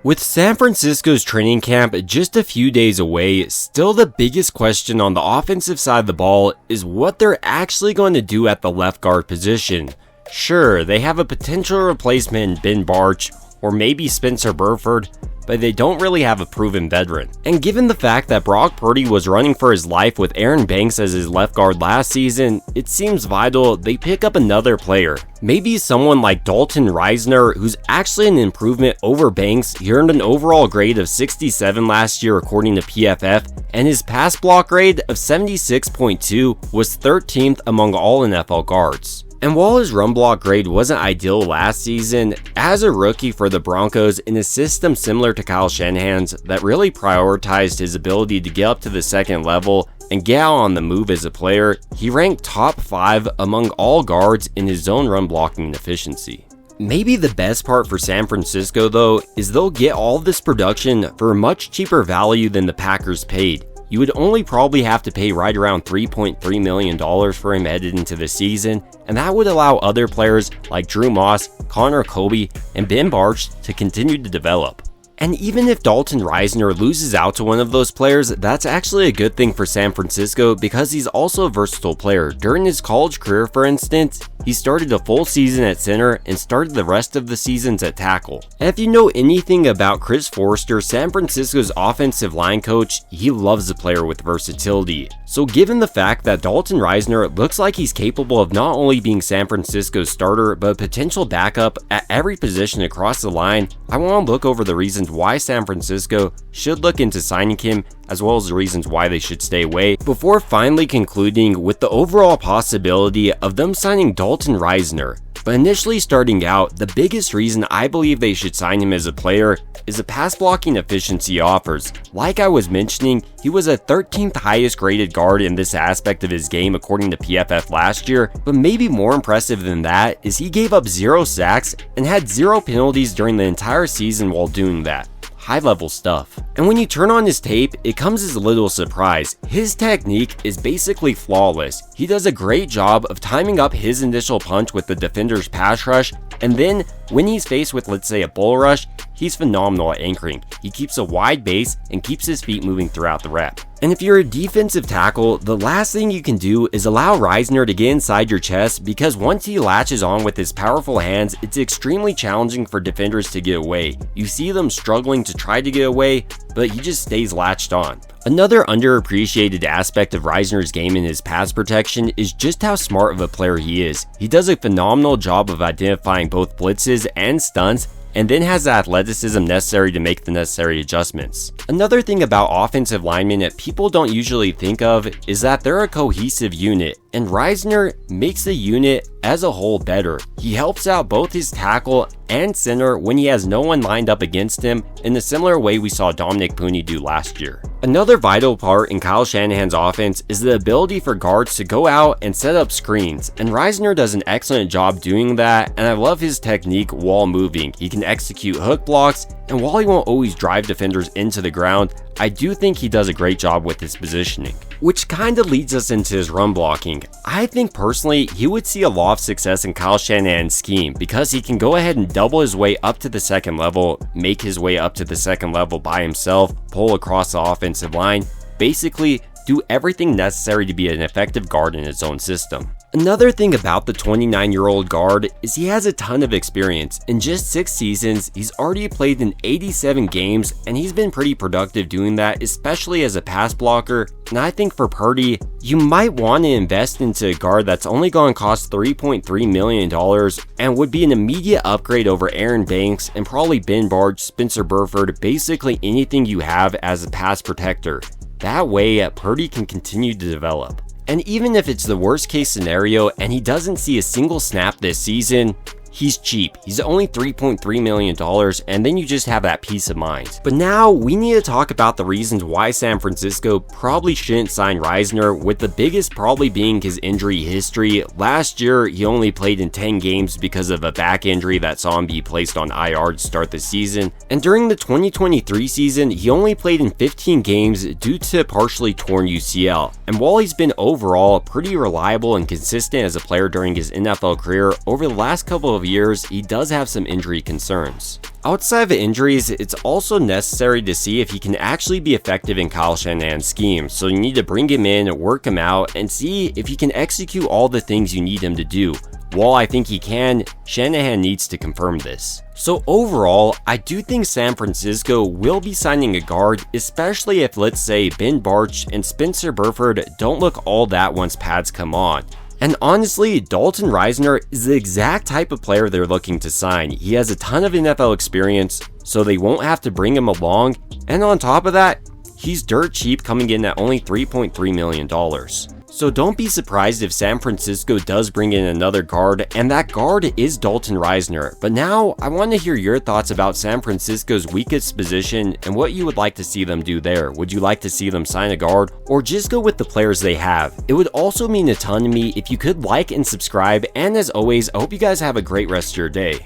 With San Francisco's training camp just a few days away, still the biggest question on the offensive side of the ball is what they're actually going to do at the left guard position. Sure, they have a potential replacement in Ben Barch or maybe Spencer Burford, but they don't really have a proven veteran. And given the fact that Brock Purdy was running for his life with Aaron Banks as his left guard last season, it seems vital they pick up another player. Maybe someone like Dalton Risner, who's actually an improvement over Banks. He earned an overall grade of 67 last year according to PFF, and his pass block grade of 76.2 was 13th among all NFL guards. And while his run block grade wasn't ideal last season, as a rookie for the Broncos in a system similar to Kyle Shanahan's that really prioritized his ability to get up to the second level and get out on the move as a player, he ranked top 5 among all guards in his zone run blocking efficiency. Maybe the best part for San Francisco though is they'll get all this production for a much cheaper value than the Packers paid. You would only probably have to pay right around $3.3 million for him headed into the season, and that would allow other players like Drew Moss, Connor Colby, and Ben Barch to continue to develop. And even if Dalton Risner loses out to one of those players, that's actually a good thing for San Francisco because he's also a versatile player. During his college career, for instance, he started a full season at center and started the rest of the seasons at tackle. And if you know anything about Chris Forster, San Francisco's offensive line coach, he loves a player with versatility. So given the fact that Dalton Risner looks like he's capable of not only being San Francisco's starter, but a potential backup at every position across the line, I want to look over the reasons why San Francisco should look into signing him, as well as the reasons why they should stay away, before finally concluding with the overall possibility of them signing Dalton Risner. But initially starting out, the biggest reason I believe they should sign him as a player is the pass blocking efficiency he offers. Like I was mentioning, he was a 13th highest graded guard in this aspect of his game according to PFF last year, but maybe more impressive than that is he gave up 0 sacks and had 0 penalties during the entire season while doing that. High-level stuff. And when you turn on his tape, it comes as a little surprise. His technique is basically flawless. He does a great job of timing up his initial punch with the defender's pass rush, and then when he's faced with, let's say, a bull rush, he's phenomenal at anchoring. He keeps a wide base and keeps his feet moving throughout the rep. And if you're a defensive tackle, the last thing you can do is allow Risner to get inside your chest, because once he latches on with his powerful hands, it's extremely challenging for defenders to get away. You see them struggling to try to get away, but he just stays latched on. Another underappreciated aspect of Risner's game in his pass protection is just how smart of a player he is. He does a phenomenal job of identifying both blitzes and stunts, and then has the athleticism necessary to make the necessary adjustments. Another thing about offensive linemen that people don't usually think of is that they're a cohesive unit, and Risner makes the unit as a whole better. He helps out both his tackle and center when he has no one lined up against him, in a similar way we saw Dominic Puni do last year. Another vital part in Kyle Shanahan's offense is the ability for guards to go out and set up screens, and Risner does an excellent job doing that, and I love his technique while moving. He can execute hook blocks, and while he won't always drive defenders into the ground, I do think he does a great job with his positioning. Which kind of leads us into his run blocking. I think personally he would see a lot of success in Kyle Shanahan's scheme because he can go ahead and double his way up to the second level, make his way up to the second level by himself, pull across the offensive line, basically do everything necessary to be an effective guard in his own system. Another thing about the 29-year-old guard is he has a ton of experience. In just 6 seasons, he's already played in 87 games, and he's been pretty productive doing that, especially as a pass blocker. And I think for Purdy, you might want to invest into a guard that's only going to cost $3.3 million and would be an immediate upgrade over Aaron Banks and probably Ben Barch, Spencer Burford, basically anything you have as a pass protector. That way, Purdy can continue to develop. And even if it's the worst case scenario and he doesn't see a single snap this season, he's cheap. He's only $3.3 million, and then you just have that peace of mind. But now we need to talk about the reasons why San Francisco probably shouldn't sign Risner, with the biggest probably being his injury history. Last year, he only played in 10 games because of a back injury that saw him be placed on IR to start the season. And during the 2023 season, he only played in 15 games due to a partially torn UCL. And while he's been overall pretty reliable and consistent as a player during his NFL career, over the last couple of of years, he does have some injury concerns. Outside of injuries, it's also necessary to see if he can actually be effective in Kyle Shanahan's scheme, so you need to bring him in, work him out, and see if he can execute all the things you need him to do. While I think he can, Shanahan needs to confirm this. So overall, I do think San Francisco will be signing a guard, especially if, let's say, Ben Bartch and Spencer Burford don't look all that once pads come on. And honestly, Dalton Risner is the exact type of player they're looking to sign. He has a ton of NFL experience, so they won't have to bring him along, and on top of that, he's dirt cheap, coming in at only $3.3 million. So don't be surprised if San Francisco does bring in another guard, and that guard is Dalton Risner. But now, I want to hear your thoughts about San Francisco's weakest position and what you would like to see them do there. Would you like to see them sign a guard, or just go with the players they have? It would also mean a ton to me if you could like and subscribe, and as always, I hope you guys have a great rest of your day.